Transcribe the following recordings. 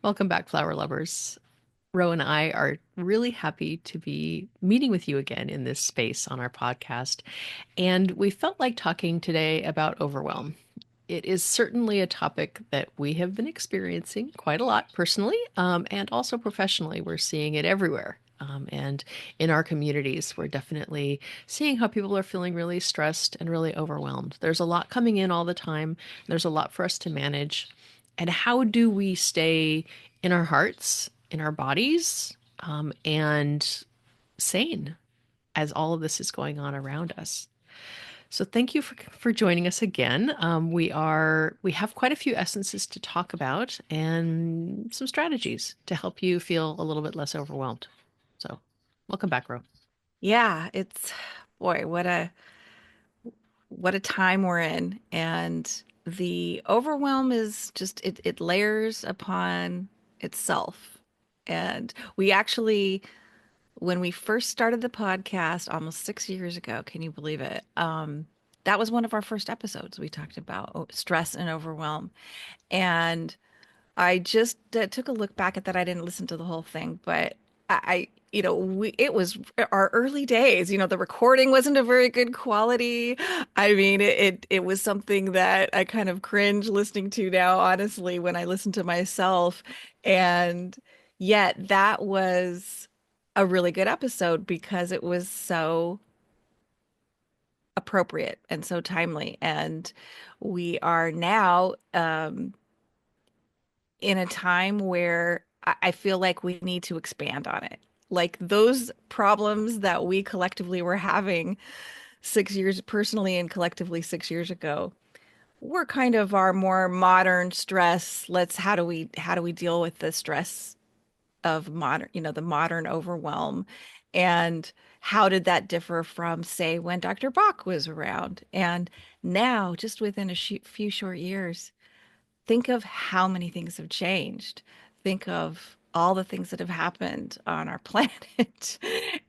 Welcome back, flower lovers. Ro and I are really happy to be meeting with you again in this space on our podcast. And we felt like talking today about overwhelm. It is certainly a topic that we have been experiencing quite a lot personally, and also professionally. We're seeing it everywhere. And in our communities, we're definitely seeing how people are feeling really stressed and really overwhelmed. There's a lot coming in all the time. There's a lot for us to manage. And how do we stay in our hearts, in our bodies, and sane as all of this is going on around us? So thank you for joining us again. We have quite a few essences to talk about and some strategies to help you feel a little bit less overwhelmed. So welcome back, Ro. Yeah, it's boy, what a time we're in. And the overwhelm is just it layers upon itself. And we actually, when we first started the podcast almost 6 years ago, can you believe it? That was one of our first episodes. We talked about stress and overwhelm. And I just took a look back at that. I didn't listen to the whole thing, but it was our early days. The recording wasn't a very good quality. I mean, it was something that I kind of cringe listening to now, honestly, when I listen to myself. And yet that was a really good episode because it was so appropriate and so timely. And we are now, in a time where I feel like we need to expand on it. Like those problems that we collectively were having 6 years personally and collectively 6 years ago were kind of our more modern stress. How do we deal with the stress of modern, the modern overwhelm? And how did that differ from, say, when Dr. Bach was around? And now, just within a few short years, think of how many things have changed. Think of all the things that have happened on our planet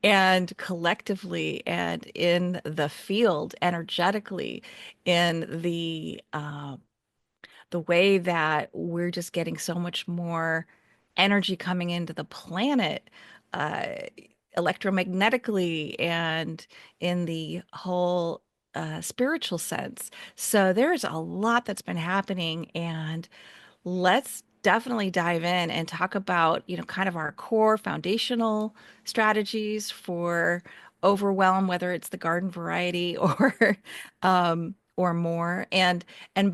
and collectively and in the field energetically in the way that we're just getting so much more energy coming into the planet, uh, electromagnetically and in the whole spiritual sense. So there's a lot that's been happening, and let's definitely dive in and talk about, kind of our core foundational strategies for overwhelm, whether it's the garden variety or more, and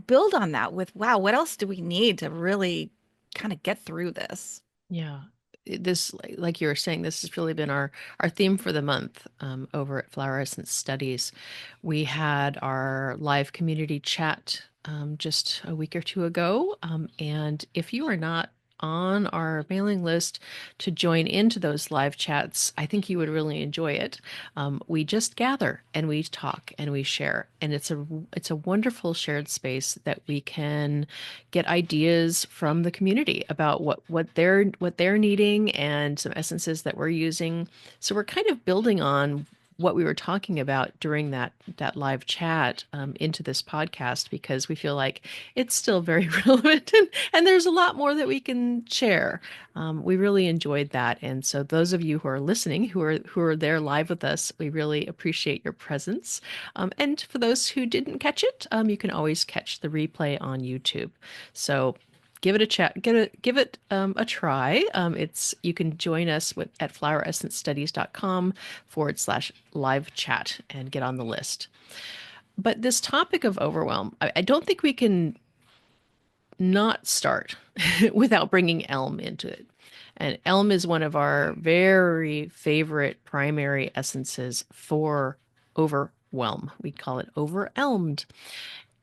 build on that with, wow, what else do we need to really kind of get through this? Yeah. This, like you were saying, this has really been our theme for the month over at Flower Essence Studies. We had our live community chat just a week or two ago. And if you are not on our mailing list to join into those live chats, I think you would really enjoy it. We just gather and we talk and we share, and it's a wonderful shared space that we can get ideas from the community about what they're needing and some essences that we're using. So we're kind of building on what we were talking about during that live chat into this podcast, because we feel like it's still very relevant, and there's a lot more that we can share. We really enjoyed that, and so those of you who are listening, who are there live with us, we really appreciate your presence. And for those who didn't catch it, you can always catch the replay on YouTube. So give it a chat, give it a try. It's You can join us at floweressencestudies.com/live chat and get on the list. But this topic of overwhelm, I don't think we can not start without bringing elm into it. And elm is one of our very favorite primary essences for overwhelm. We call it overwhelmed.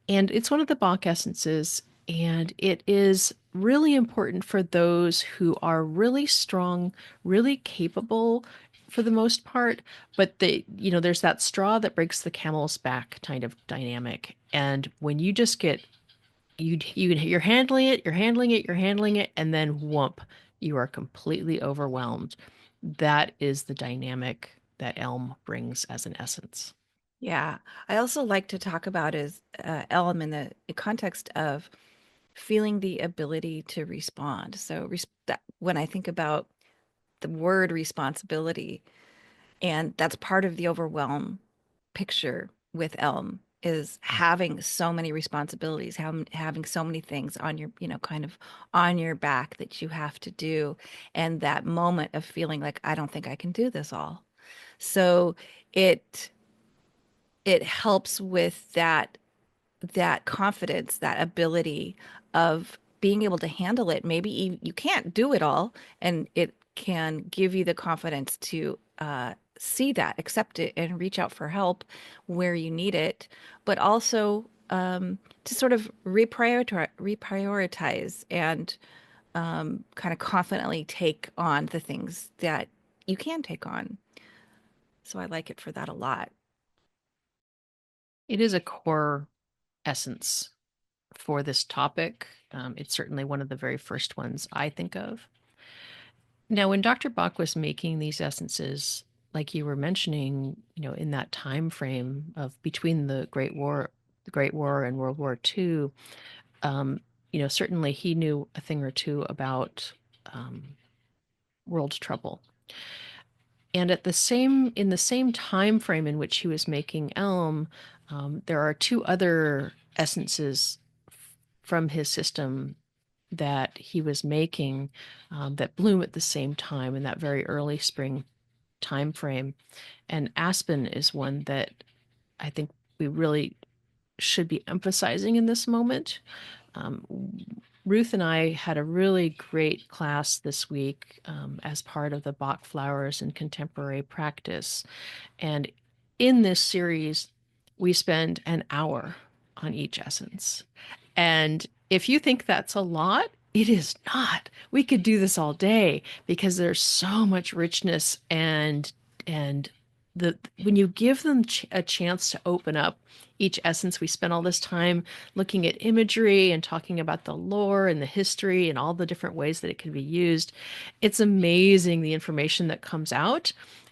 And it's one of the Bach essences, and it is really important for those who are really strong, really capable for the most part, but there's that straw that breaks the camel's back kind of dynamic. And when you just get you're handling it, you're handling it, you're handling it, and then whoomp, you are completely overwhelmed. That is the dynamic that elm brings as an essence. Yeah, I also like to talk about is elm in the context of feeling the ability to respond. So when I think about the word responsibility, and that's part of the overwhelm picture with Elm, is having so many responsibilities, having so many things on your, kind of on your back that you have to do. And that moment of feeling like, I don't think I can do this all. So it it helps with that confidence, that ability of being able to handle it. Maybe you can't do it all, and it can give you the confidence to see that, accept it, and reach out for help where you need it, but also to sort of reprioritize and kind of confidently take on the things that you can take on. So I like it for that a lot. It is a core essence for this topic. It's certainly one of the very first ones I think of. Now, when Dr. Bach was making these essences, like you were mentioning, in that time frame of between the Great War and World War II, certainly he knew a thing or two about um, world trouble. And in the same time frame in which he was making Elm, there are two other essences from his system that he was making that bloom at the same time in that very early spring time frame. And Aspen is one that I think we really should be emphasizing in this moment. Um, Ruth and I had a really great class this week as part of the Bach Flowers in Contemporary Practice. And in this series, we spend an hour on each essence. And if you think that's a lot, it is not. We could do this all day because there's so much richness and the when you give them a chance to open up each essence, we spent all this time looking at imagery and talking about the lore and the history and all the different ways that it can be used. It's amazing the information that comes out,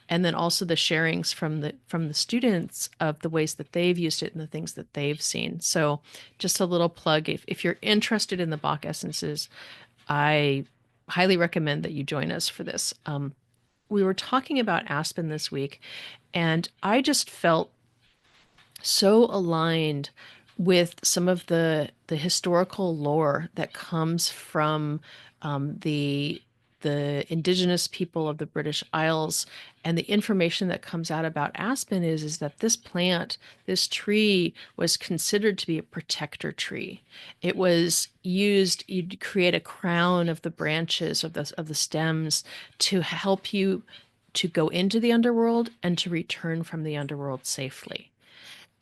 and then also the sharings from the students of the ways that they've used it and the things that they've seen. So just a little plug, if you're interested in the Bach essences, I highly recommend that you join us for this. We were talking about Aspen this week, and I just felt so aligned with some of the historical lore that comes from the indigenous people of the British Isles, and the information that comes out about Aspen is that this plant, this tree, was considered to be a protector tree. It was used, you'd create a crown of the branches of the stems to help you to go into the underworld and to return from the underworld safely.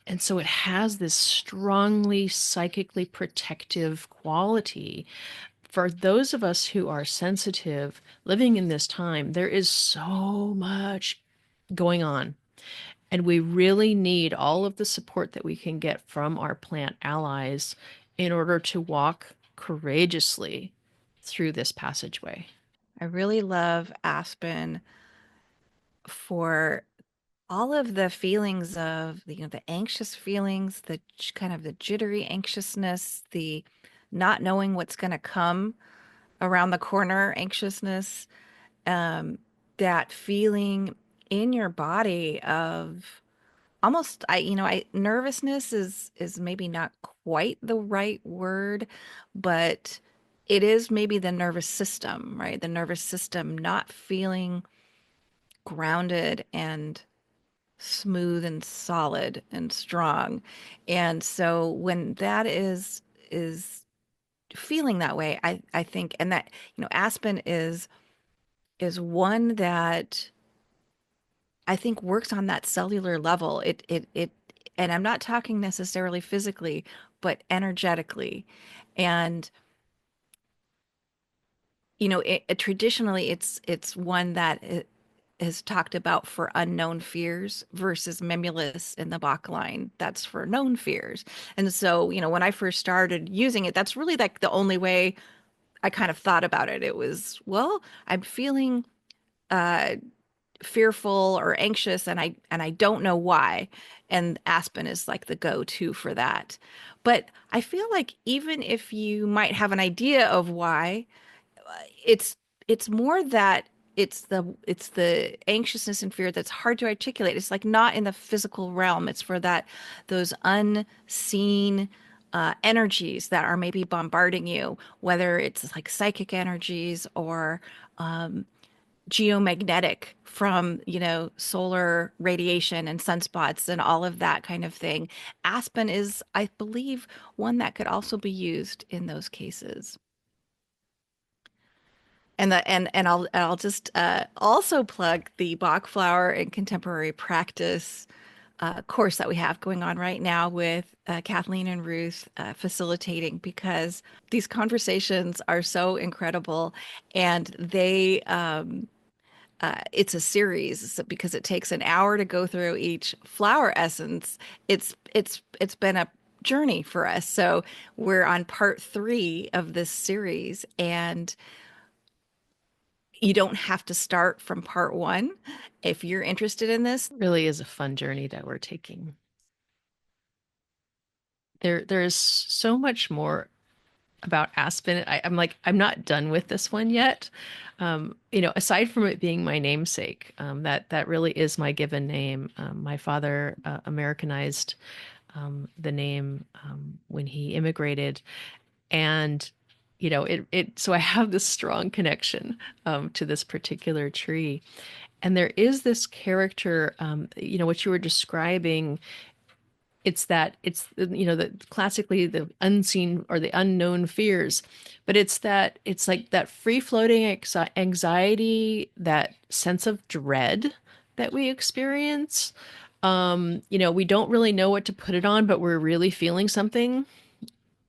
And so it has this strongly psychically protective quality. For those of us who are sensitive, living in this time, there is so much going on. And we really need all of the support that we can get from our plant allies in order to walk courageously through this passageway. I really love Aspen for all of the feelings of the anxious feelings, kind of the jittery anxiousness, the not knowing what's going to come around the corner anxiousness, um, that feeling in your body of almost, I nervousness is maybe not quite the right word, but it is maybe the nervous system, right? The nervous system not feeling grounded and smooth and solid and strong. And so when that is feeling that way, I think, and that, Aspen is one that I think works on that cellular level. And I'm not talking necessarily physically, but energetically. And traditionally it's one that is talked about for unknown fears versus Memulus in the Bach line. That's for known fears. And so, when I first started using it, that's really like the only way I kind of thought about it. It was, well, I'm feeling fearful or anxious, and I don't know why. And Aspen is like the go-to for that. But I feel like even if you might have an idea of why, it's it's more that it's the anxiousness and fear that's hard to articulate. It's like not in the physical realm. It's for that those unseen energies that are maybe bombarding you, whether it's like psychic energies or geomagnetic from, solar radiation and sunspots and all of that kind of thing. Aspen is, I believe, one that could also be used in those cases. And I'll just also plug the Bach flower and contemporary practice course that we have going on right now with Kathleen and Ruth facilitating, because these conversations are so incredible, and it's a series because it takes an hour to go through each flower essence. It's been a journey for us. So we're on part 3 of this series, and you don't have to start from part 1 if you're interested in this. Really is a fun journey that we're taking. There is so much more about Aspen. I'm like, I'm not done with this one yet. Aside from it being my namesake, that really is my given name. My father Americanized the name when he immigrated, and so I have this strong connection to this particular tree. And there is this character, what you were describing. That classically the unseen or the unknown fears, but it's like that free floating anxiety, that sense of dread that we experience. We don't really know what to put it on, but we're really feeling something.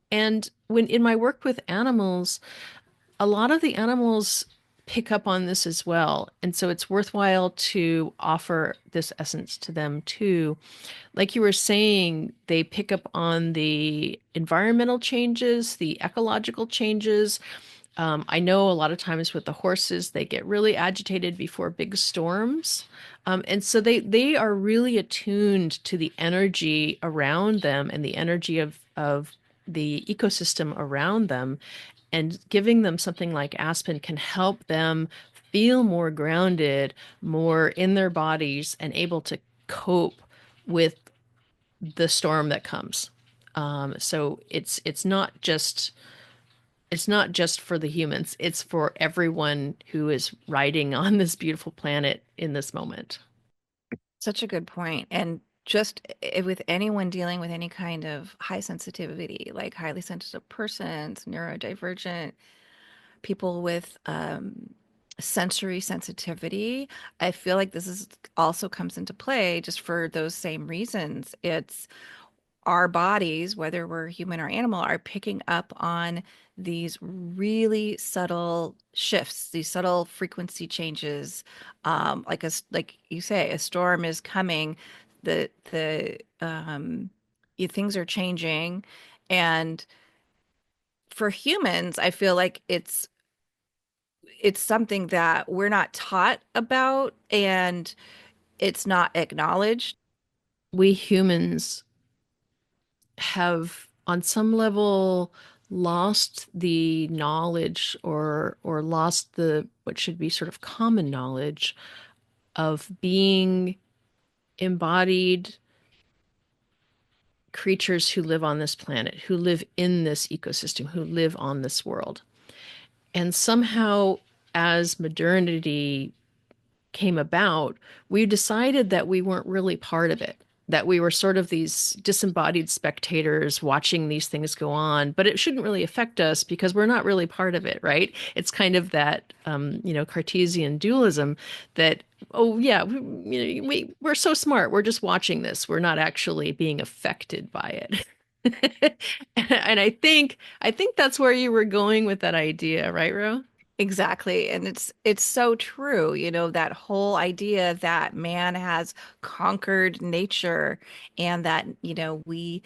And when in my work with animals, a lot of the animals pick up on this as well. And so it's worthwhile to offer this essence to them too. Like you were saying, they pick up on the environmental changes, the ecological changes. I know a lot of times with the horses, they get really agitated before big storms. And so they are really attuned to the energy around them and the energy of the ecosystem around them. And giving them something like Aspen can help them feel more grounded, more in their bodies, and able to cope with the storm that comes. So it's not just for the humans, it's for everyone who is riding on this beautiful planet in this moment. Such a good point. And just with anyone dealing with any kind of high sensitivity, like highly sensitive persons, neurodivergent, people with sensory sensitivity, I feel like this is also comes into play just for those same reasons. It's our bodies, whether we're human or animal, are picking up on these really subtle shifts, these subtle frequency changes. Like you say, a storm is coming. The things are changing, and for humans, I feel like it's something that we're not taught about, and it's not acknowledged. We humans have, on some level, lost the knowledge or lost the what should be sort of common knowledge of being embodied creatures who live on this planet, who live in this ecosystem, who live on this world. And somehow, as modernity came about, we decided that we weren't really part of it, that we were sort of these disembodied spectators watching these things go on, but it shouldn't really affect us because we're not really part of it, right? It's kind of that, Cartesian dualism that, oh, yeah, we're so smart. We're just watching this. We're not actually being affected by it. And I think that's where you were going with that idea, right, Ro? Exactly. And it's so true, that whole idea that man has conquered nature, and that, we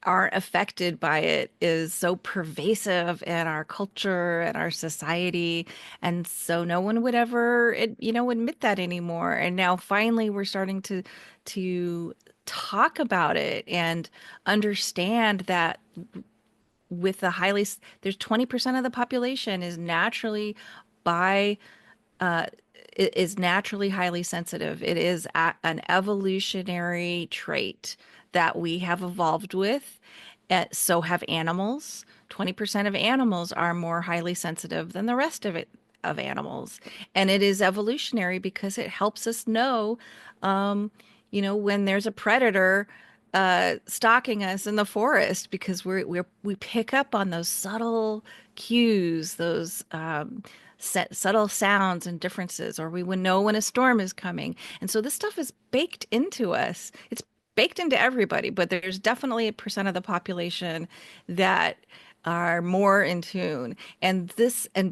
aren't affected by it is so pervasive in our culture and our society. And so no one would ever, admit that anymore. And now finally we're starting to talk about it and understand that with the there's 20% of the population by uh, is naturally highly sensitive. It is an evolutionary trait that we have evolved with. So have animals. 20% of animals are more highly sensitive than the rest of animals. And it is evolutionary because it helps us know, um, when there's a predator stalking us in the forest, because we pick up on those subtle cues, those subtle sounds and differences, or we would know when a storm is coming. And so this stuff is baked into us. It's baked into everybody, but there's definitely a percent of the population that are more in tune. And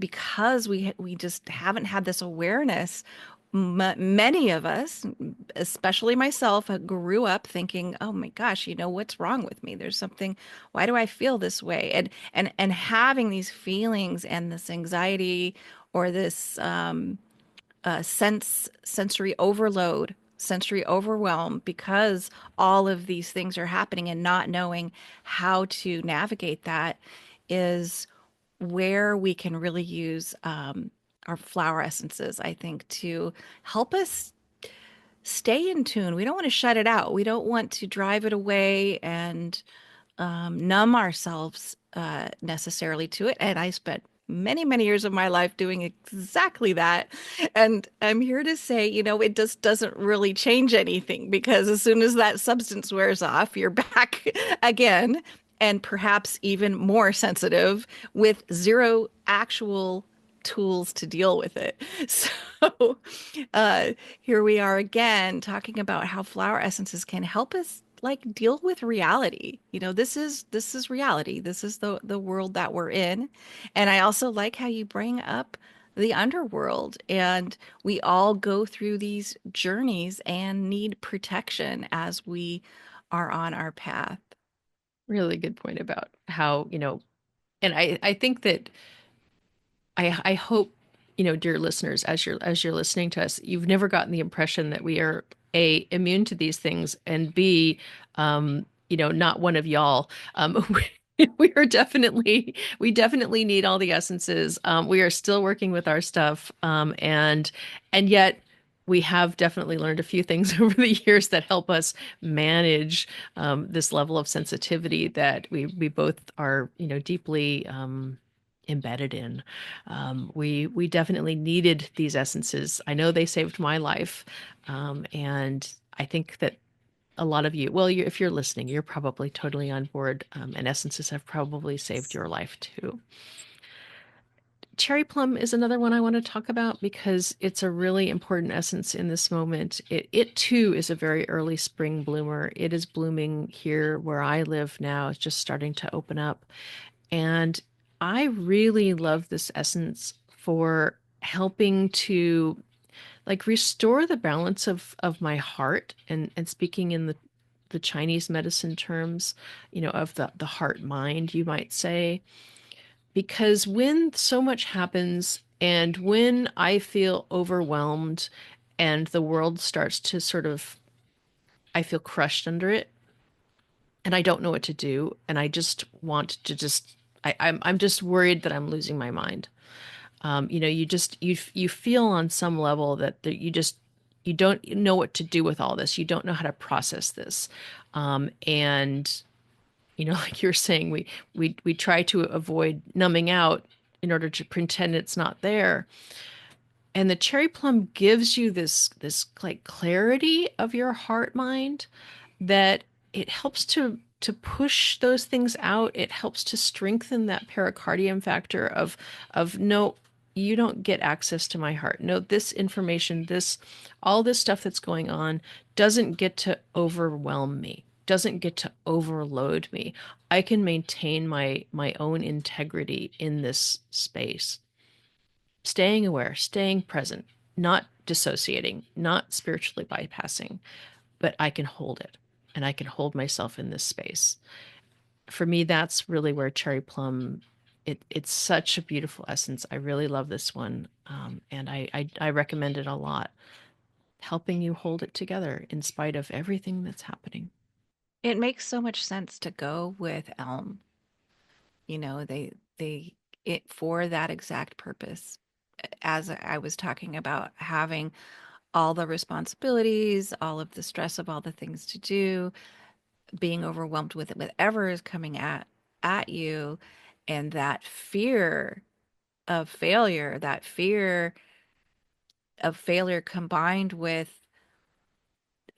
because we just haven't had this awareness, many of us, especially myself, grew up thinking, "Oh my gosh, what's wrong with me? There's something. Why do I feel this way?" And having these feelings and this anxiety or this sensory overload, sensory overwhelm, because all of these things are happening and not knowing how to navigate that is where we can really use our flower essences, I think, to help us stay in tune. We don't want to shut it out. We don't want to drive it away and numb ourselves necessarily to it. And I spent many, many years of my life doing exactly that. And I'm here to say, it just doesn't really change anything, because as soon as that substance wears off, you're back again, and perhaps even more sensitive with zero actual tools to deal with it. So uh, here we are again talking about how flower essences can help us like deal with reality. This is reality. This is the world that we're in. And I also like how you bring up the underworld, and we all go through these journeys and need protection as we are on our path. Really good point about how, and I think that I hope, dear listeners, as you're listening to us, you've never gotten the impression that we are A, immune to these things, and B, not one of y'all. We definitely need all the essences. We are still working with our stuff. And yet we have definitely learned a few things over the years that help us manage this level of sensitivity that we both are, deeply embedded in. We definitely needed these essences. I know they saved my life, and I think that a lot of you, well, if you're listening, you're probably totally on board, and essences have probably saved your life too. Cherry plum is another one I want to talk about because it's a really important essence in this moment. It too is a very early spring bloomer. It is blooming here where I live now. It's just starting to open up. And I really love this essence for helping to like restore the balance of my heart, and speaking in the Chinese medicine terms, of the heart mind, you might say, because when so much happens and when I feel overwhelmed and the world starts to sort of, I feel crushed under it and I don't know what to do, and I just want to just, I'm just worried that I'm losing my mind. You feel on some level that you don't know what to do with all this. You don't know how to process this, and like you're saying, we try to avoid numbing out in order to pretend it's not there. And the cherry plum gives you this like clarity of your heart mind, that it helps to push those things out. It helps to strengthen that pericardium factor of no, you don't get access to my heart. No, this information, this all this stuff that's going on doesn't get to overwhelm me, doesn't get to overload me. I can maintain my own integrity in this space, staying aware, staying present, not dissociating, not spiritually bypassing, but I can hold it and I can hold myself in this space. for me, that's really where cherry plum. It's such a beautiful essence. I really love this one, and I recommend it a lot, helping you hold it together in spite of everything that's happening. It makes so much sense to go with elm. You know, they it for that exact purpose. As I was talking about having all the responsibilities, all of the stress of all the things to do, being overwhelmed with it, whatever is coming at you, and that fear of failure, that fear of failure combined with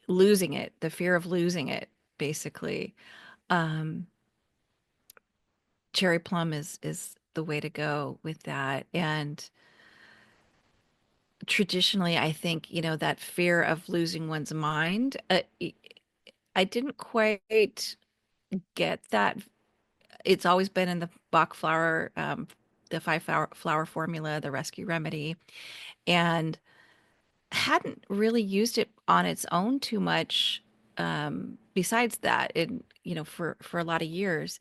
losing it, the fear of losing it, basically. Um, Cherry plum is the way to go with that. And traditionally, I think, you know, that fear of losing one's mind, I didn't quite get that. It's always been in the Bach flower, the flower formula, the rescue remedy, and hadn't really used it on its own too much. Besides that, in you know, for a lot of years,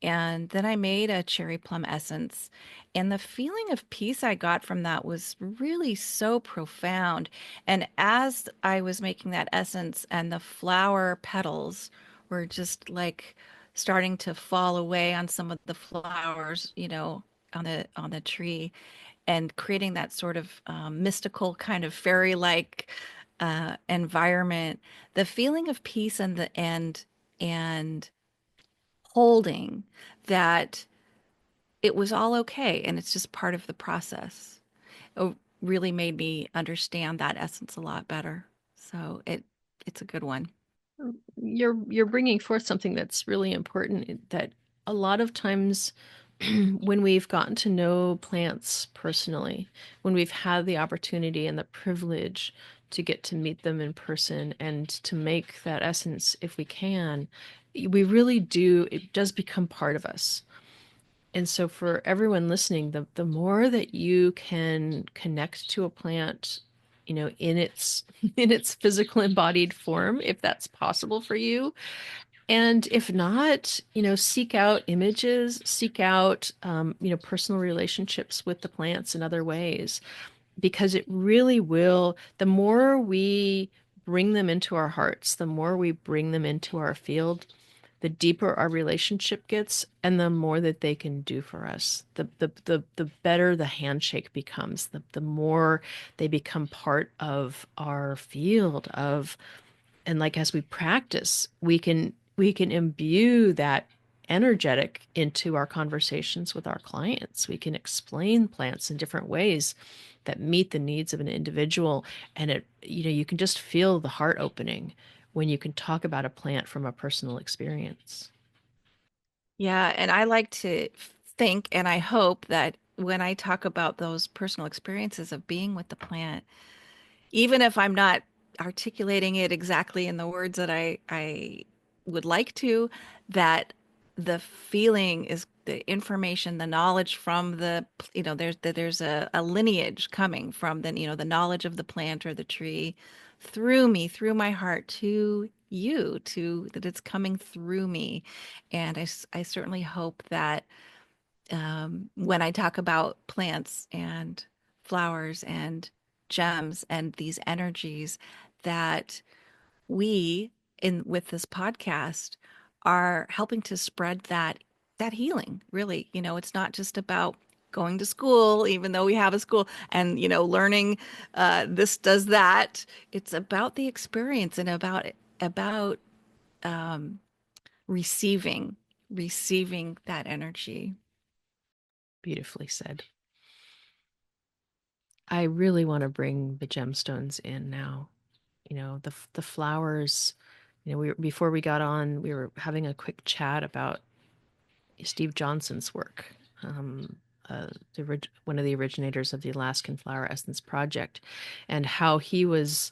and then I made a cherry plum essence, and the feeling of peace I got from that was really so profound. And as I was making that essence, and the flower petals were just like starting to fall away on some of the flowers, you know, on the tree, and creating that sort of mystical kind of fairy-like environment, the feeling of peace and the and holding that it was all okay and it's just part of the process. It really made me understand that essence a lot better. So it's a good one. You're bringing forth something that's really important, that a lot of times when we've gotten to know plants personally, when we've had the opportunity and the privilege to get to meet them in person and to make that essence if we can, we really do, it does become part of us. And so for everyone listening, the more that you can connect to a plant, you know, in its in its physical embodied form, if that's possible for you, and if not, you know, seek out images, seek out, you know, personal relationships with the plants in other ways, because it really will, the more we bring them into our hearts, the more we bring them into our field, the deeper our relationship gets and the more that they can do for us. The better the handshake becomes, the more they become part of our field of, and like as we practice, we can imbue that energetic into our conversations with our clients. We can explain plants in different ways that meet the needs of an individual, and it, you know, you can just feel the heart opening when you can talk about a plant from a personal experience. Yeah, and I like to think and I hope that when I talk about those personal experiences of being with the plant, even if I'm not articulating it exactly in the words that I would like to, that the feeling is the information, the knowledge from the, you know, there's a lineage coming from the, you know, the knowledge of the plant or the tree through me, through my heart to you, to that it's coming through me. And I certainly hope that when I talk about plants and flowers and gems and these energies, that we in with this podcast are helping to spread that healing. Really, you know, it's not just about going to school, even though we have a school, and you know, learning this does that. It's about the experience and about um, receiving receiving that energy. Beautifully said. I really want to bring the gemstones in now. You know, the flowers, you know, before we got on, we were having a quick chat about Steve Johnson's work, um, one of the originators of the Alaskan Flower Essence Project, and how he was,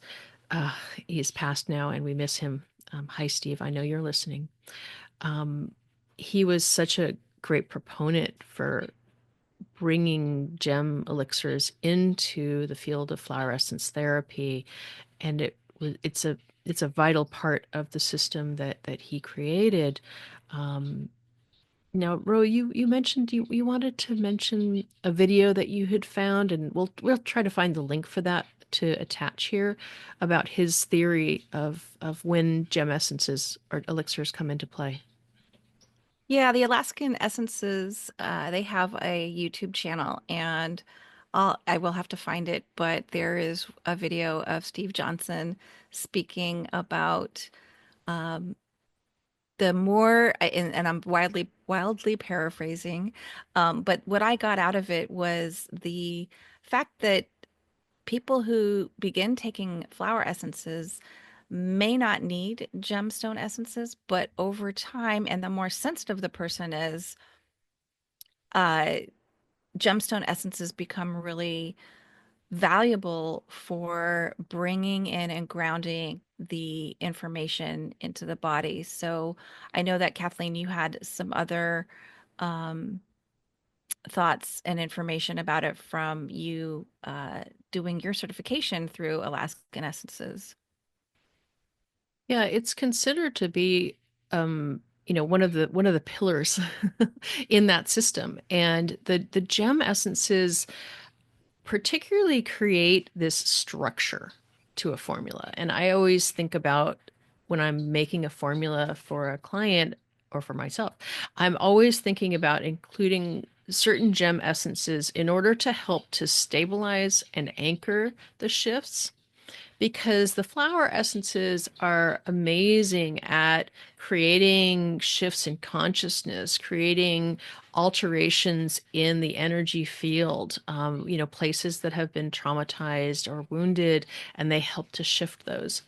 uh, he's passed now and we miss him. Hi, Steve. I know you're listening. Um, he was such a great proponent for bringing gem elixirs into the field of flower essence therapy, and it's a vital part of the system that he created. Um, Now, Ro, you mentioned you wanted to mention a video that you had found, and we'll try to find the link for that to attach here about his theory of when gem essences or elixirs come into play. Yeah, the Alaskan Essences, they have a YouTube channel, and I will have to find it, but there is a video of Steve Johnson speaking about um, the more, and I'm wildly paraphrasing, but what I got out of it was the fact that people who begin taking flower essences may not need gemstone essences, but over time, and the more sensitive the person is, uh, gemstone essences become really valuable for bringing in and grounding the information into the body. So I know that Kathleen, you had some other um, thoughts and information about it from you doing your certification through Alaskan Essences. Yeah, it's considered to be one of the pillars in that system. And the gem essences particularly create this structure to a formula. And I always think about when I'm making a formula for a client or for myself, I'm always thinking about including certain gem essences in order to help to stabilize and anchor the shifts, because the flower essences are amazing at creating shifts in consciousness, creating alterations in the energy field, places that have been traumatized or wounded, and they help to shift those.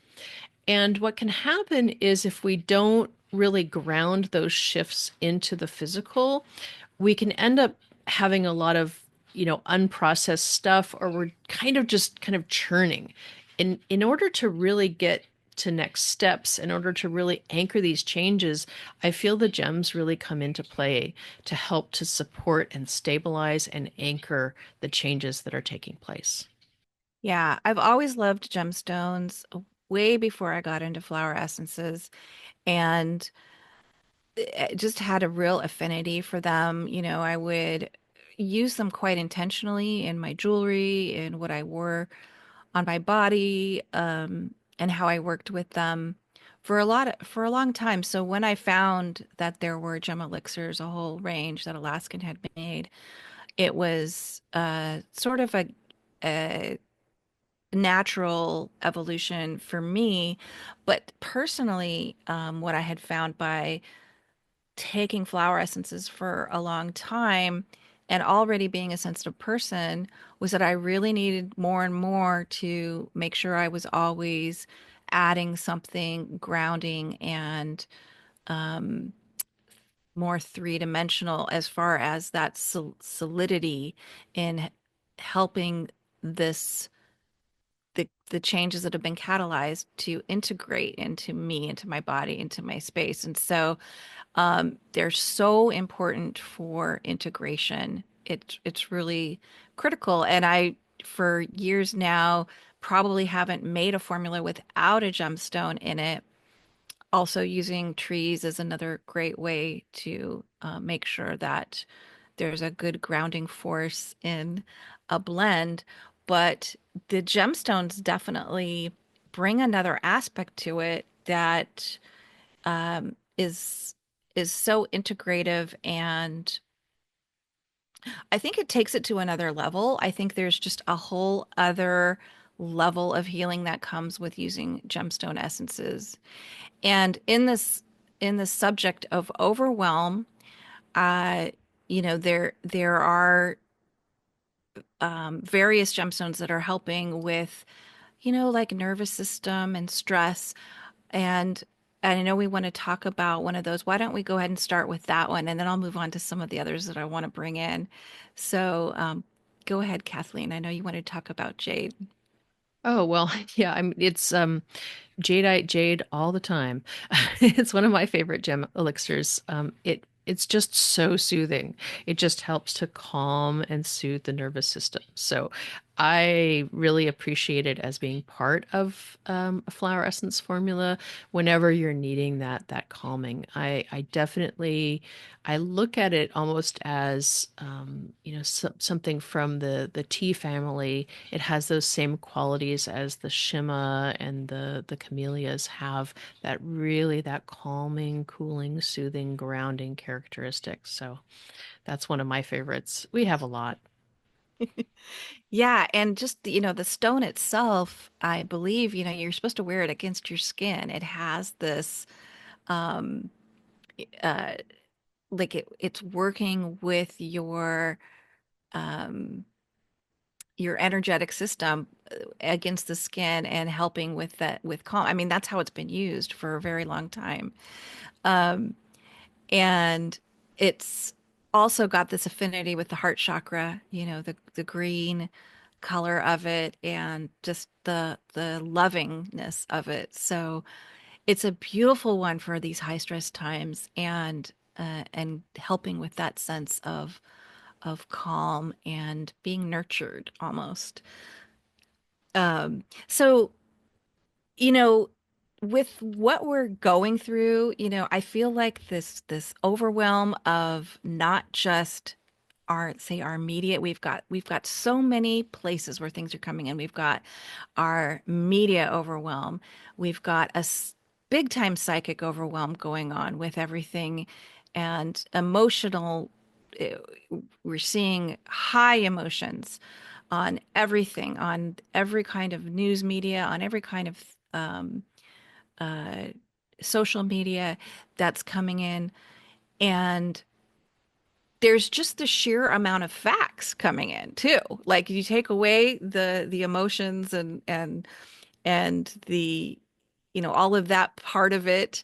And what can happen is if we don't really ground those shifts into the physical, we can end up having a lot of, unprocessed stuff, or we're kind of churning. In order to really get to next steps, in order to really anchor these changes, I feel the gems really come into play to help to support and stabilize and anchor the changes that are taking place. Yeah, I've always loved gemstones way before I got into flower essences, and just had a real affinity for them. You know, I would use them quite intentionally in my jewelry and what I wore on my body, and how I worked with them for a long time. So when I found that there were gem elixirs, a whole range that Alaskan had made, it was sort of a natural evolution for me. But personally, what I had found by taking flower essences for a long time and already being a sensitive person was that I really needed more and more to make sure I was always adding something grounding and um, more three-dimensional as far as that solidity in helping this the changes that have been catalyzed to integrate into me, into my body, into my space. And so they're so important for integration. It's really critical. And I, for years now, probably haven't made a formula without a gemstone in it. Also, using trees is another great way to make sure that there's a good grounding force in a blend. But the gemstones definitely bring another aspect to it that um, is is so integrative, and I think it takes it to another level. I think there's just a whole other level of healing that comes with using gemstone essences. And in the subject of overwhelm, uh, there are various gemstones that are helping with, like nervous system and stress. And I know we want to talk about one of those. Why don't we go ahead and start with that one, and then I'll move on to some of the others that I want to bring in. So, go ahead, Kathleen. I know you want to talk about jade. Oh, well, yeah, it's Jadeite Jade all the time. It's one of my favorite gem elixirs. It's just so soothing. It just helps to calm and soothe the nervous system. So I really appreciate it as being part of a flower essence formula whenever you're needing that calming. I definitely I look at it almost as something from the tea family. It has those same qualities as the shima and the camellias have, that really that calming, cooling, soothing, grounding characteristics. So that's one of my favorites. We have a lot. Yeah, and just the stone itself, I believe, you're supposed to wear it against your skin. It has this um uh like it's working with um your energetic system against the skin and helping with that with calm. I mean, that's how it's been used for a very long time. Um and it's also got this affinity with the heart chakra, the green color of it and just the lovingness of it. So it's a beautiful one for these high stress times and helping with that sense of calm and being nurtured almost. So you know, with what we're going through, I feel like this overwhelm of not just our media. We've got so many places where things are coming in. We've got our media overwhelm. We've got big time psychic overwhelm going on with everything and emotional. eh, We're seeing high emotions on everything, on every kind of news media, on every kind of um, uh, social media that's coming in. And there's just the sheer amount of facts coming in too. Like you take away the emotions and the all of that part of it.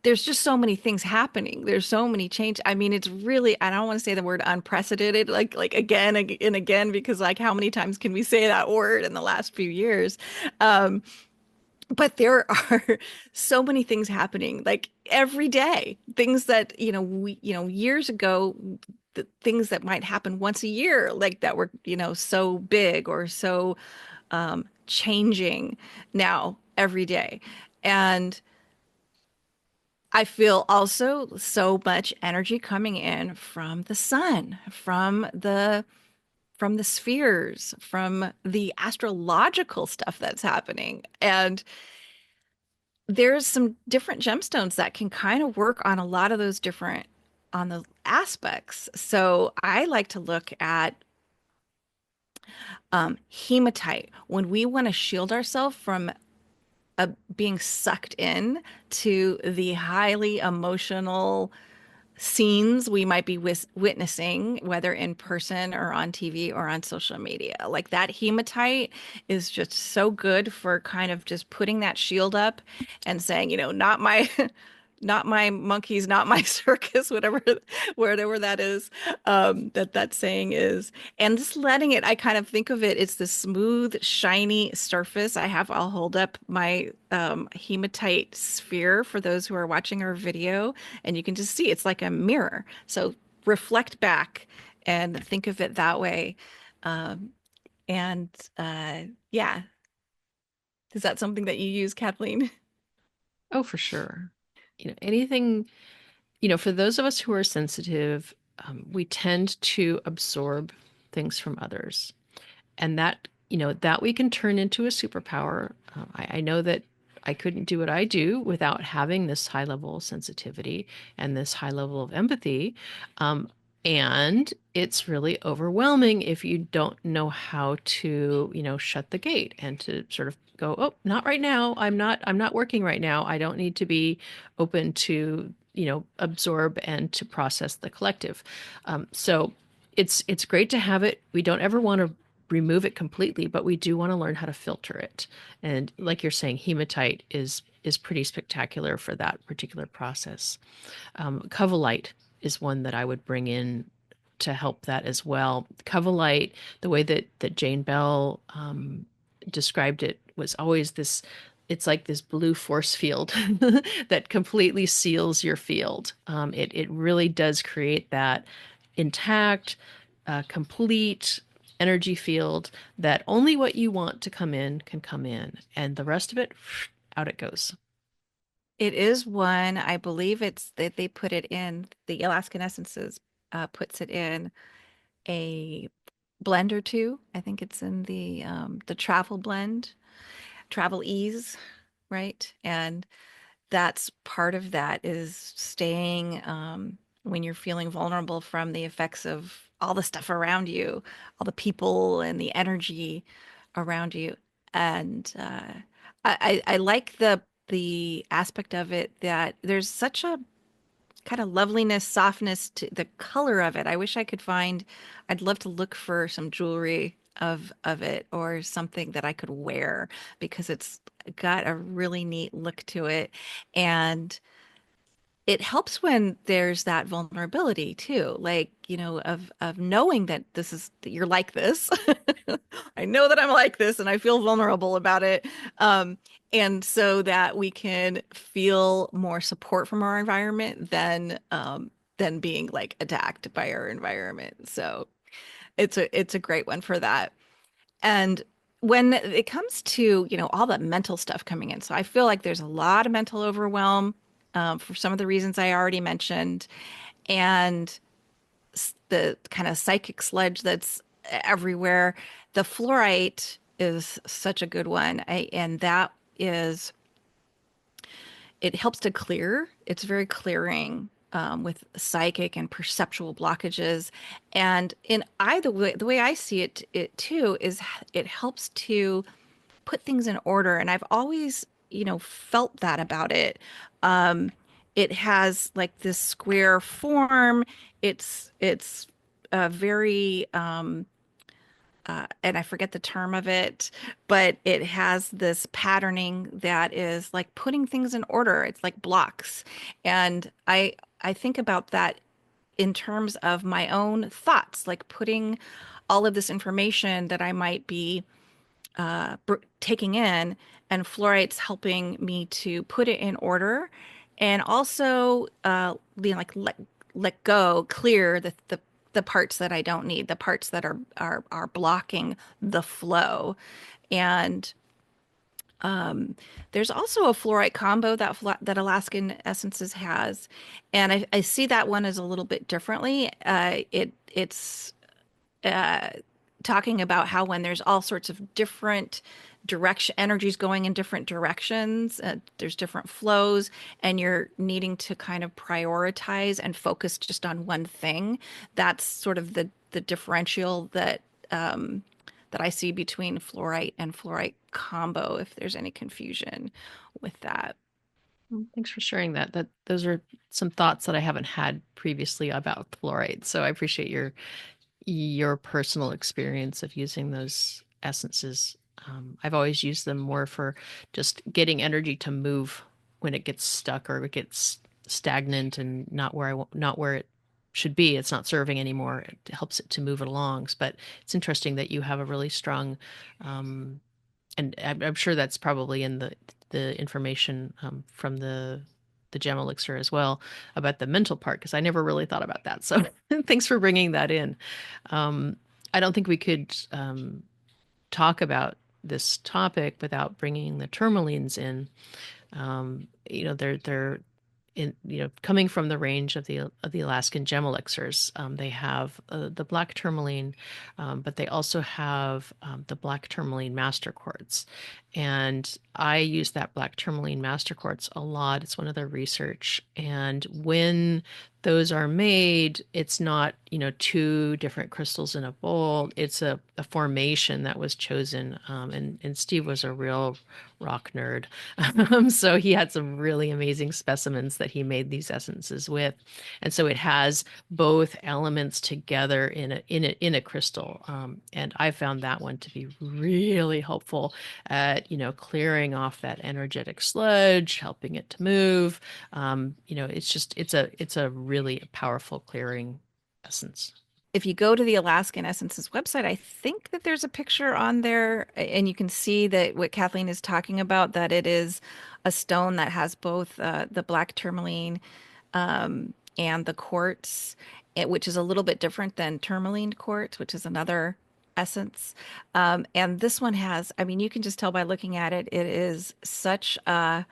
There's just so many things happening. There's so many change. I mean, it's really, I don't want to say the word unprecedented, like again and again, because like how many times can we say that word in the last few years? Um, but there are so many things happening like every day, things that we years ago, the things that might happen once a year, like that were so big or so changing now every day. And I feel also so much energy coming in from the sun, from the spheres, from the astrological stuff that's happening. And there's some different gemstones that can kind of work on a lot of those different on the aspects. So I like to look at hematite when we want to shield ourselves from being sucked in to the highly emotional scenes we might be witnessing, whether in person or on TV or on social media. Like that hematite is just so good for kind of just putting that shield up and saying, not my not my monkeys, not my circus, whatever that is, that saying is. And just letting it, I kind of think of it, it's the smooth, shiny surface. I'll hold up my hematite sphere for those who are watching our video, and you can just see it's like a mirror. So reflect back and think of it that way. Um, and yeah, is that something that you use, Kathleen? Oh, for sure. Anything, for those of us who are sensitive, we tend to absorb things from others. And that we can turn into a superpower. I know that I couldn't do what I do without having this high level of sensitivity and this high level of empathy. Um, and it's really overwhelming if you don't know how to, shut the gate and to sort of go, oh, not right now. I'm not working right now. I don't need to be open to, absorb and to process the collective. So it's great to have it. We don't ever want to remove it completely, but we do want to learn how to filter it. And like you're saying, hematite is pretty spectacular for that particular process. Covellite is one that I would bring in to help that as well. Covellite, the way that Jane Bell described it, was always this. It's like this blue force field that completely seals your field. It really does create that intact, complete, energy field that only what you want to come in can come in, and the rest of it, out it goes. It is one, I believe it's that they put it in, the Alaskan Essences puts it in a blend or two. I think it's in the travel blend, travel ease, right? And that's part of that is staying when you're feeling vulnerable from the effects of all the stuff around you, all the people and the energy around you. And I like the aspect of it that there's such a kind of loveliness, softness to the color of it. I wish I could find, I'd love to look for some jewelry of it or something that I could wear because it's got a really neat look to it. And it helps when there's that vulnerability too, like, of knowing that that you're like this. I know that I'm like this and I feel vulnerable about it. Um, and so that we can feel more support from our environment than being like attacked by our environment. So it's a great one for that. And when it comes to, all the mental stuff coming in, so I feel like there's a lot of mental overwhelm for some of the reasons I already mentioned, and the kind of psychic sludge that's everywhere. The fluorite is such a good one. And that is, it helps to clear. It's very clearing with psychic and perceptual blockages. And in either way, the way I see it too is it helps to put things in order. And I've always, felt that about it. Um, it has like this square form. It's very and I forget the term of it, but it has this patterning that is like putting things in order. It's like blocks. And I think about that in terms of my own thoughts, like putting all of this information that I might be taking in, and fluorite's helping me to put it in order, and also like let go, clear the parts that I don't need, the parts that are blocking the flow. And there's also a fluorite combo that Alaskan Essences has, and I see that one as a little bit differently. It's uh, talking about how when there's all sorts of different direction energies going in different directions, there's different flows, and you're needing to kind of prioritize and focus just on one thing. That's sort of the differential that I see between fluorite and fluorite combo, if there's any confusion with that. Thanks for sharing that. Those are some thoughts that I haven't had previously about fluoride. So I appreciate your personal experience of using those essences. I've always used them more for just getting energy to move when it gets stuck or it gets stagnant and not where it should be. It's not serving anymore. It helps it to move it along. But it's interesting that you have a really strong, and I'm sure that's probably in the information from the gem elixir as well about the mental part because I never really thought about that. So thanks for bringing that in. Um, I don't think we could talk about this topic without bringing the tourmalines in. They're in coming from the range of the Alaskan gem elixirs. They have the black tourmaline, but they also have the black tourmaline master quartz, and I use that black tourmaline master quartz a lot. It's one of their research, and when those are made, it's not two different crystals in a bowl. It's a formation that was chosen, and Steve was a real rock nerd. So he had some really amazing specimens that he made these essences with. And so it has both elements together in a crystal. And I found that one to be really helpful at, clearing off that energetic sludge, helping it to move. It's a really powerful clearing essence. If you go to the Alaskan Essences website, I think that there's a picture on there, and you can see that what Kathleen is talking about, that it is a stone that has both the black tourmaline and the quartz, which is a little bit different than tourmaline quartz, which is another. essence. And this one has, I mean, you can just tell by looking at it, it is such a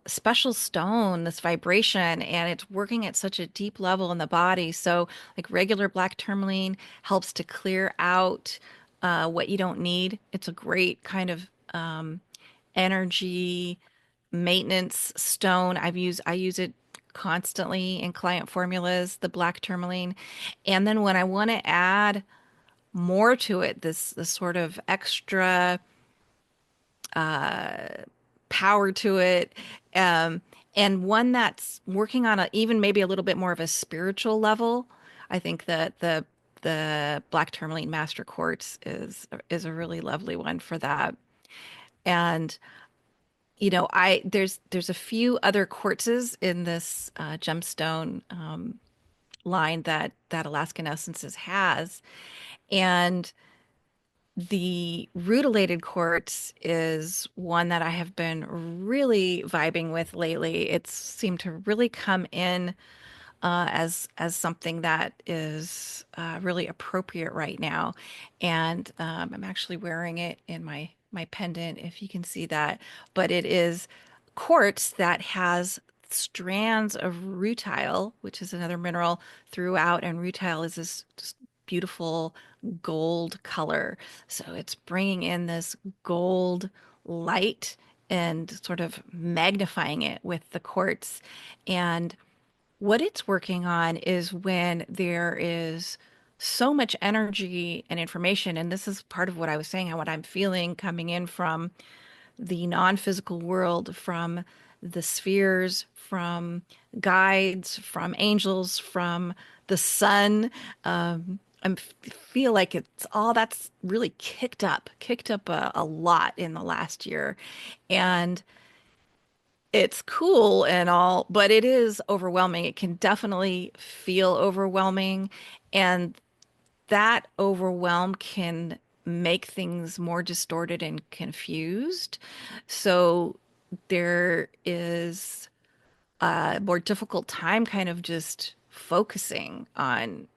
special stone, this vibration, and it's working at such a deep level in the body. So, like regular black tourmaline helps to clear out what you don't need. It's a great kind of energy maintenance stone. I use it constantly in client formulas, the black tourmaline. And then when I want to add more to it, this sort of extra power to it, um, and one that's working on a even maybe a little bit more of a spiritual level. I think that the black tourmaline master quartz is a really lovely one for that. And I there's a few other quartzes in this gemstone line that Alaskan Essences has, and the Rutilated Quartz is one that I have been really vibing with lately. It's seemed to really come in as something that is really appropriate right now, and I'm actually wearing it in my pendant, if you can see that. But it is quartz that has strands of rutile, which is another mineral throughout, and rutile is this just beautiful gold color. So it's bringing in this gold light and sort of magnifying it with the quartz. And what it's working on is when there is so much energy and information, and this is part of what I was saying, and what I'm feeling coming in from the non-physical world, from the spheres, from guides, from angels, from the sun. I feel like it's all that's really kicked up a lot in the last year. And it's cool and all, but it is overwhelming. It can definitely feel overwhelming. And that overwhelm can make things more distorted and confused. So there is a more difficult time kind of just focusing on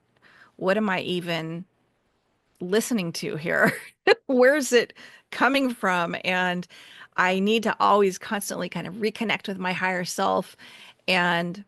what am I even listening to here? Where's it coming from? And I need to always constantly kind of reconnect with my higher self and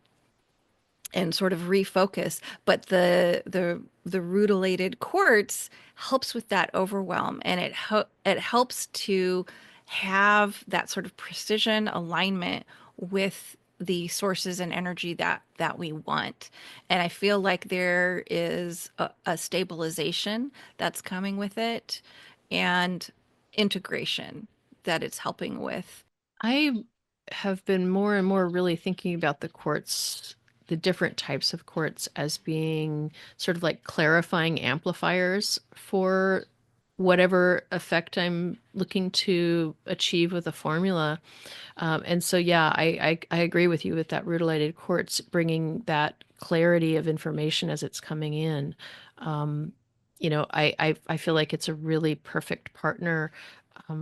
sort of refocus. But the rutilated quartz helps with that overwhelm, and it helps to have that sort of precision alignment with the sources and energy that we want. And I feel like there is a stabilization that's coming with it, and integration that it's helping with. I have been more and more really thinking about the quartz, the different types of quartz, as being sort of like clarifying amplifiers for whatever effect I'm looking to achieve with a formula. And so, yeah, I agree with you with that rutilated quartz bringing that clarity of information as it's coming in. Um, I feel like it's a really perfect partner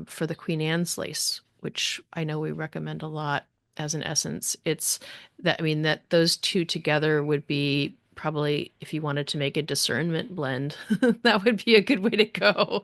for the Queen Anne's lace, which I know we recommend a lot as an essence. It's that, I mean, that those two together would be probably, if you wanted to make a discernment blend, that would be a good way to go.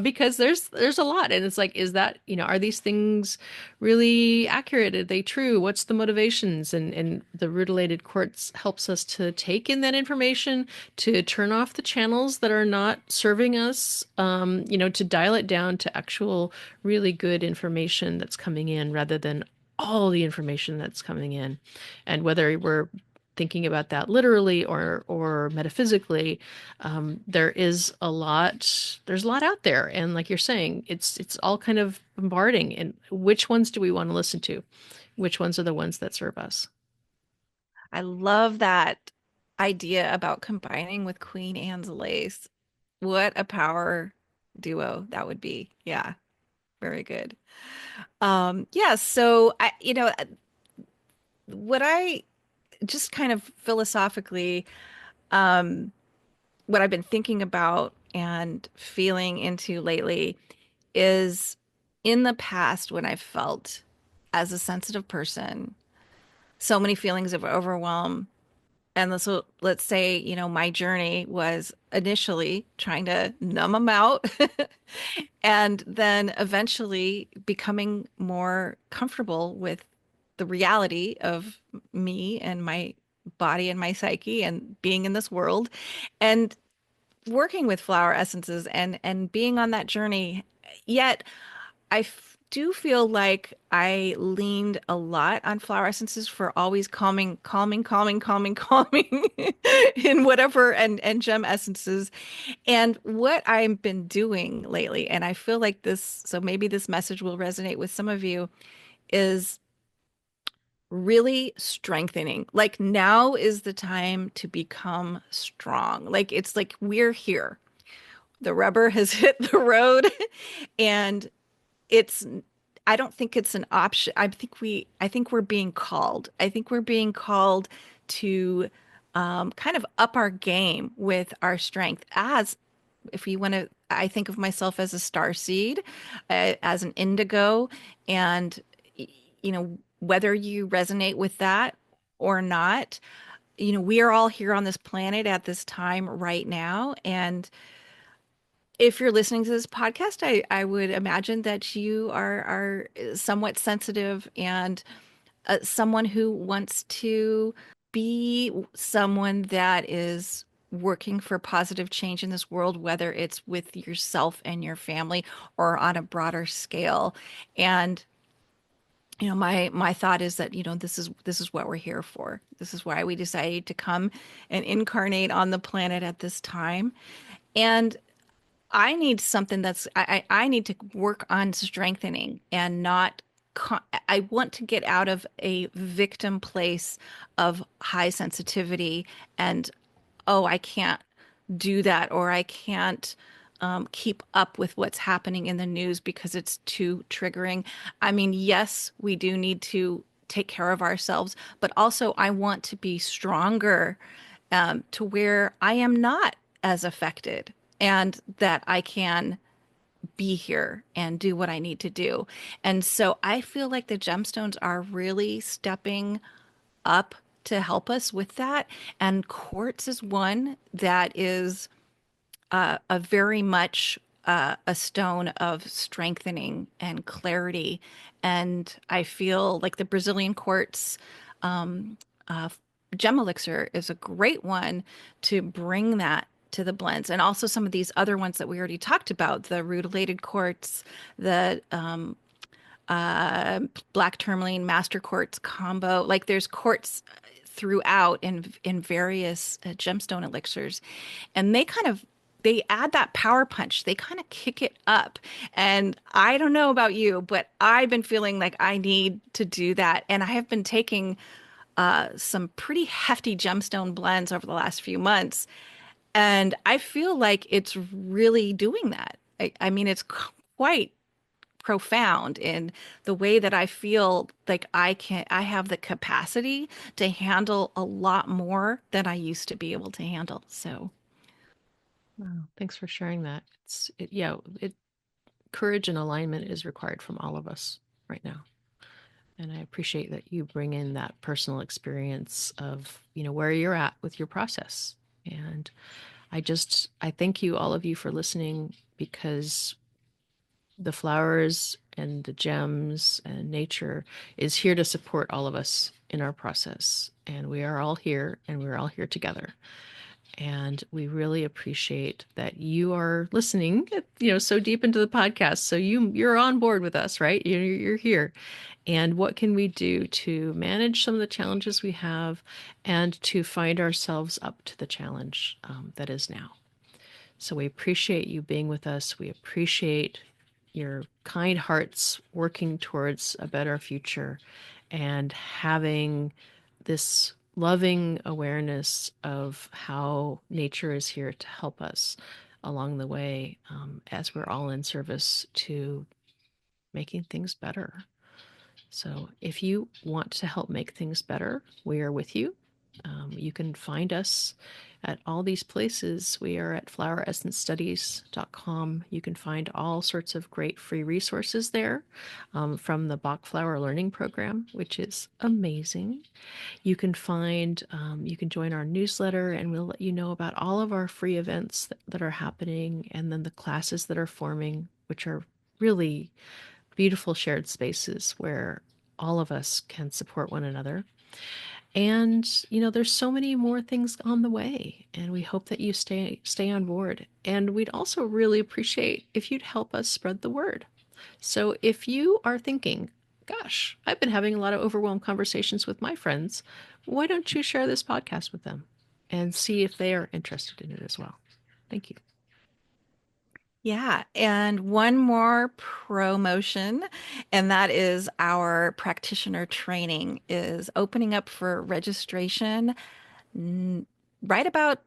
Because there's a lot, and it's like, is that, are these things really accurate? Are they true? What's the motivations? And the rutilated quartz helps us to take in that information, to turn off the channels that are not serving us, to dial it down to actual really good information that's coming in rather than all the information that's coming in. And whether we're thinking about that literally or metaphysically, there's a lot out there. And like you're saying, it's all kind of bombarding. And which ones do we want to listen to? Which ones are the ones that serve us? I love that idea about combining with Queen Anne's lace. What a power duo that would be. Yeah, very good. Yeah, so what I just kind of philosophically, um, what I've been thinking about and feeling into lately is in the past when I felt as a sensitive person, so many feelings of overwhelm And so let's say, my journey was initially trying to numb them out and then eventually becoming more comfortable with the reality of me and my body and my psyche and being in this world and working with flower essences and being on that journey. Yet do feel like I leaned a lot on flower essences for always calming, calming, calming, calming, calming in whatever and gem essences. And what I've been doing lately, and I feel like this, so maybe this message will resonate with some of you, is really strengthening. Like now is the time to become strong. Like it's like we're here. The rubber has hit the road and it's I don't think it's an option. I think we're being called. I think we're being called to kind of up our game with our strength. As if you want to, I think of myself as a star seed, as an indigo, and whether you resonate with that or not, we are all here on this planet at this time right now, and if you're listening to this podcast, I would imagine that you are somewhat sensitive and someone who wants to be someone that is working for positive change in this world, whether it's with yourself and your family or on a broader scale. And my thought is that this is what we're here for. This is why we decided to come and incarnate on the planet at this time. And I need something I need to work on strengthening and not I want to get out of a victim place of high sensitivity and oh, I can't do that or I can't keep up with what's happening in the news because it's too triggering. I mean, yes, we do need to take care of ourselves, but also I want to be stronger to where I am not as affected and that I can be here and do what I need to do. And so I feel like the gemstones are really stepping up to help us with that. And quartz is one that is a very much a stone of strengthening and clarity. And I feel like the Brazilian quartz uh, gem elixir is a great one to bring that to the blends. And also some of these other ones that we already talked about, the rutilated quartz, the uh, black tourmaline master quartz combo. Like there's quartz throughout in various gemstone elixirs, and they add that power punch. They kind of kick it up. And I don't know about you, but I've been feeling like I need to do that. And I have been taking some pretty hefty gemstone blends over the last few months. And I feel like it's really doing that. I mean, it's quite profound in the way that I feel like I have the capacity to handle a lot more than I used to be able to handle. So, Wow, thanks for sharing that. Yeah, courage and alignment is required from all of us right now. And I appreciate that you bring in that personal experience of, where you're at with your process. And I thank you, all of you, for listening because the flowers and the gems and nature is here to support all of us in our process. And we are all here and we're all here together. And we really appreciate that you are listening, so deep into the podcast. So you're on board with us, right? You're here. And what can we do to manage some of the challenges we have and to find ourselves up to the challenge that is now? So we appreciate you being with us. We appreciate your kind hearts working towards a better future and having this loving awareness of how nature is here to help us along the way as we're all in service to making things better. So if you want to help make things better, we are with you. You can find us at all these places. We are at floweressencestudies.com. You can find all sorts of great free resources there, from the Bach Flower Learning Program, which is amazing. You can join our newsletter, and we'll let you know about all of our free events that are happening, and then the classes that are forming, which are really beautiful shared spaces where all of us can support one another. And there's so many more things on the way, and we hope that you stay on board. And we'd also really appreciate if you'd help us spread the word. So if you are thinking, gosh, I've been having a lot of overwhelmed conversations with my friends, why don't you share this podcast with them and see if they are interested in it as well? Thank you. Yeah, and one more promotion, and that is our practitioner training is opening up for registration n- right about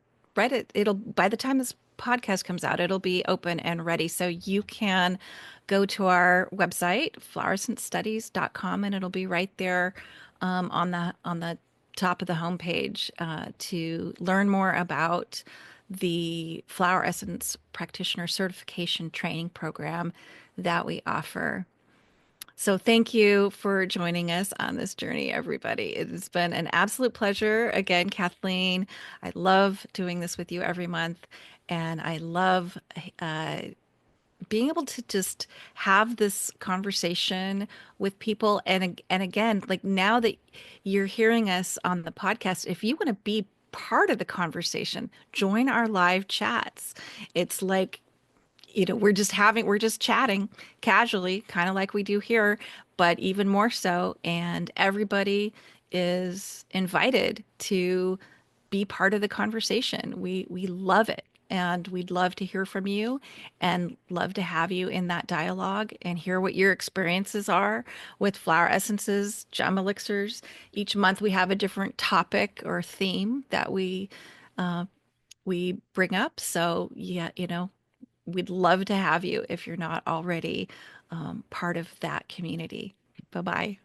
it'll by the time this podcast comes out, it'll be open and ready. So you can go to our website, flowerescencestudies.com, and it'll be right there on the top of the homepage to learn more about the Flower Essence Practitioner Certification Training Program that we offer. So thank you for joining us on this journey, everybody. It has been an absolute pleasure. Again, Kathleen, I love doing this with you every month, and I love uh, being able to just have this conversation with people. And again, like now that you're hearing us on the podcast, if you want to be part of the conversation, join our live chats. It's like we're just chatting casually, kind of like we do here, but even more so. And everybody is invited to be part of the conversation. We love it. And we'd love to hear from you and love to have you in that dialogue and hear what your experiences are with flower essences, gem elixirs. Each month we have a different topic or theme that we bring up. So yeah, we'd love to have you if you're not already part of that community. Bye bye.